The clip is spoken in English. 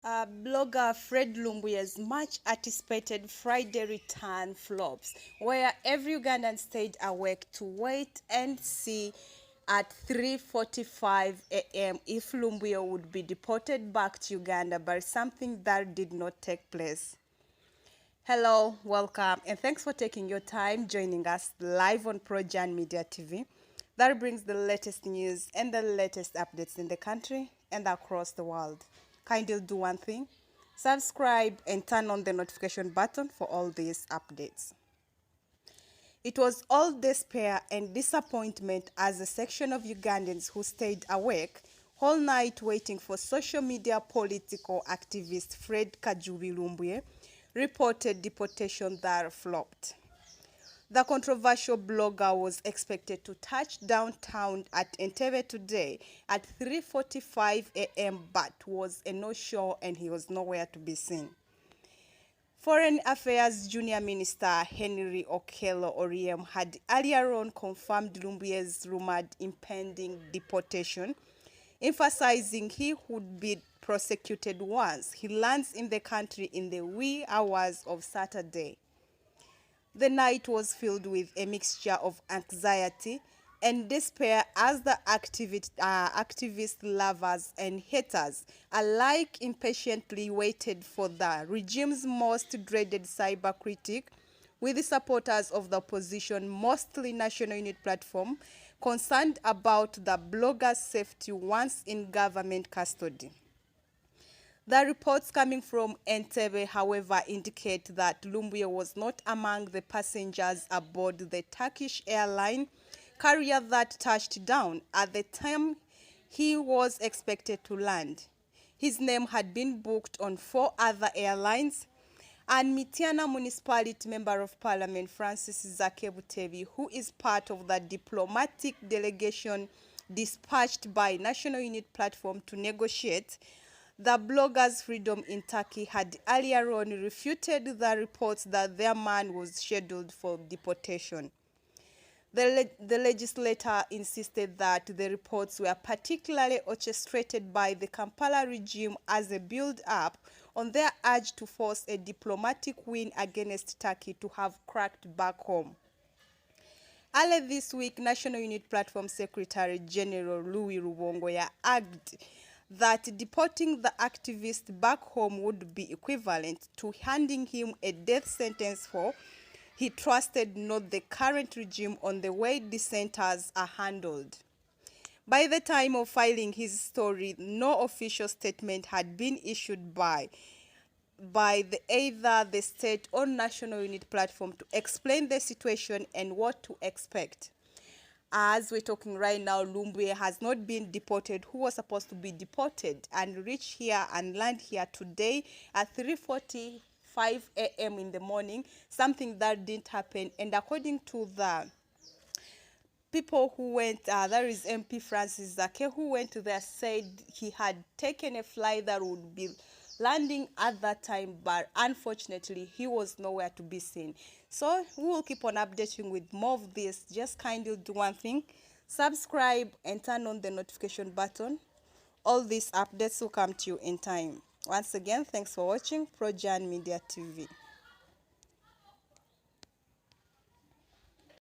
Blogger Fred Lumbuye'S much anticipated Friday return flops, where every Ugandan stayed awake to wait and see at 3:45 a.m. if Lumbuye would be deported back to Uganda, but something that did not take place. Hello, welcome, and thanks for taking your time joining us live on Projan Media TV. That brings the latest news and the latest updates in the country and across the world. Kindly do one thing, subscribe and turn on the notification button for all these updates. It was all despair and disappointment as a section of Ugandans who stayed awake all night waiting for social media political activist Fred Kajubi Lumbuye reported deportation that flopped. The controversial blogger was expected to touch downtown at Entebbe today at 3:45 a.m. but was a no-show and he was nowhere to be seen. Foreign Affairs Junior Minister Henry Okello Oryem had earlier on confirmed Lumbuye'S rumored impending deportation, emphasizing he would be prosecuted once he lands in the country in the wee hours of Saturday. The night was filled with a mixture of anxiety and despair as the activist lovers and haters alike impatiently waited for the regime's most dreaded cyber critic, with the supporters of the opposition, mostly National Unity Platform, concerned about the blogger's safety once in government custody. The reports coming from Entebbe, however, indicate that Lumbuye was not among the passengers aboard the Turkish Airlines courier that touched down at the time he was expected to land. His name had been booked on 4 other airlines, and Mityana Municipality Member of Parliament Francis Zakebutebi, who is part of the diplomatic delegation dispatched by National Unity Platform to negotiate the bloggers' freedom in Turkey, had earlier on refuted the reports that their man was scheduled for deportation. The legislator insisted that the reports were particularly orchestrated by the Kampala regime as a build-up on their urge to force a diplomatic win against Turkey to have cracked back home. Earlier this week, National Unity Platform Secretary General Louis Rubongoya argued that deporting the activist back home would be equivalent to handing him a death sentence for he trusted not the current regime on the way dissenters are handled. By the time of filing his story, no official statement had been issued by either the state or National Unity Platform to explain the situation and what to expect. As we're talking right now, Lumbuye has not been deported, who was supposed to be deported and reach here and land here today at 3:45 a.m. in the morning, something that didn't happen. And according to the people who went, there is MP Francis Zake, who went there, said he had taken a flight that would be landing at that time, but unfortunately he was nowhere to be seen. So we will keep on updating with more of this. Just kindly do one thing, subscribe and turn on the notification button. All these updates will come to you in time. Once again, thanks for watching Projan Media TV.